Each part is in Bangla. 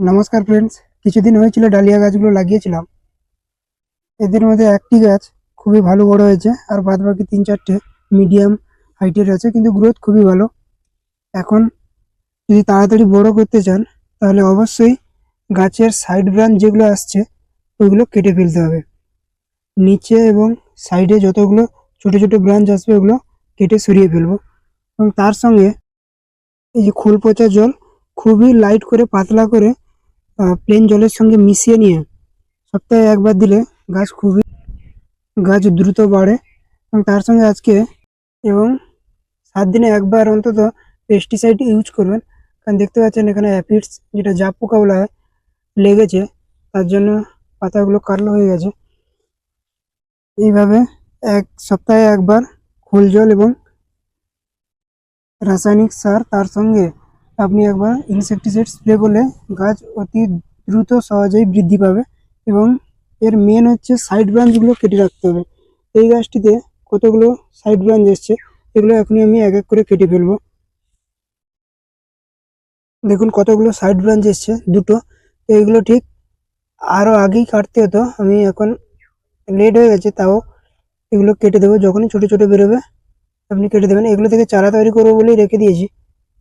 নমস্কার ফ্রেন্ডস। কিছুদিন হয়েছিল ডালিয়া গাছগুলো লাগিয়েছিলাম। এদের মধ্যে একটি গাছ খুবই ভালো বড় হয়েছে, আর বাদ বাকি 3-4টে মিডিয়াম হাইটের আছে, কিন্তু গ্রোথ খুবই ভালো। এখন যদি তাড়াতাড়ি বড় করতে চান তাহলে অবশ্যই গাছের সাইড ব্রাঞ্চ যেগুলো আসছে ওইগুলো কেটে ফেলতে হবে। নিচে এবং সাইডে যতগুলো ছোট ছোট ব্রাঞ্চ আসবে ওগুলো কেটে সরিয়ে ফেলবো। এবং তার সঙ্গে এই যে খোল পচা জল খুবই লাইট করে পাতলা করে প্লেন জলের সঙ্গে মিশিয়ে নিয়ে সপ্তাহে একবার দিলে গাছ দ্রুত বাড়ে। এবং তার সঙ্গে আজকে এবং 7 দিনে একবার অন্তত পেস্টিসাইড ইউজ করবেন। কারণ দেখতে পাচ্ছেন এখানে অ্যাফিডস, যেটা জাপ পোকা বলা হয়, লেগেছে, তার জন্য পাতাগুলো কালো হয়ে গেছে। এইভাবে সপ্তাহে একবার খোল জল এবং রাসায়নিক সার, তার সঙ্গে আপনি একবার ইনসেকটিসাইড স্প্রে করলে গাছ অতি দ্রুত সহজেই বৃদ্ধি পাবে। এবং এর মেন হচ্ছে সাইড ব্রাঞ্চগুলো কেটে রাখতে হবে। এই গাছটিতে কতগুলো সাইড ব্রাঞ্চ এসছে, এগুলো এখনই আমি এক এক করে কেটে ফেলবো। দেখুন কতগুলো সাইড ব্রাঞ্চ এসছে, দুটো। তো এগুলো ঠিক আরও আগেই কাটতে হতো, আমি এখন লেট হয়ে গেছে, তাও এগুলো কেটে দেবো। যখনই ছোটো ছোটো বেরোবে আপনি কেটে দেবেন। এগুলো থেকে চারা তৈরি করবো বলেই রেখে দিয়েছি।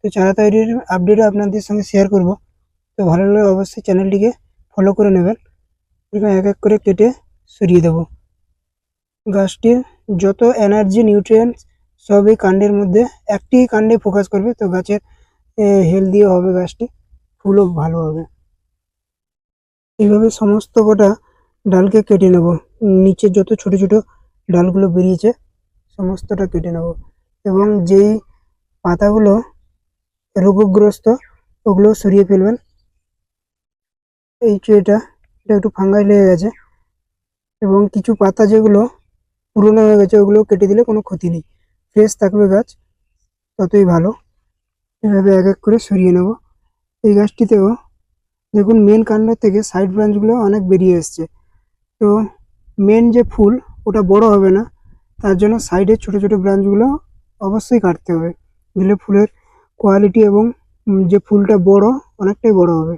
তো চারা তৈরির আপডেটও আপনাদের সঙ্গে শেয়ার করব। তো ভালো লাগলে অবশ্যই চ্যানেলটিকে ফলো করে নেবেন। এখানে এক এক করে কেটে সরিয়ে দেবো। গাছটির যত এনার্জি, নিউট্রিয়েন্টস সব এই কাণ্ডের মধ্যে, একটি কাণ্ডে ফোকাস করবে, তো গাছের হেলদিও হবে, গাছটি ফুলও ভালো হবে। এইভাবে সমস্ত কটা ডালকে কেটে নেব। নিচে যত ছোট ছোট ডালগুলো বেরিয়েছে সমস্তটা কেটে নেব। এবং যেই পাতাগুলো রোগগ্রস্ত ওগুলো সরিয়ে ফেলবেন। এই যে এটা একটু ফাঙ্গাই লেগে গেছে, এবং কিছু পাতা যেগুলো পুরনো হয়ে গেছে ওগুলো কেটে দিলে কোনো ক্ষতি নেই, ফ্রেশ থাকবে গাছ, ততই ভালো। এভাবে এক এক করে সরিয়ে নেব। এই গাছটিতেও দেখুন মেন কাণ্ড থেকে সাইড ব্রাঞ্চগুলো অনেক বেরিয়ে এসছে। তো মেন যে ফুল ওটা বড় হবে না, তার জন্য সাইডের ছোট ছোট ব্রাঞ্চগুলো অবশ্যই কাটতে হবে, দিলে ফুলের কোয়ালিটি এবং যে ফুলটা বড় অনেকটাই বড় হবে।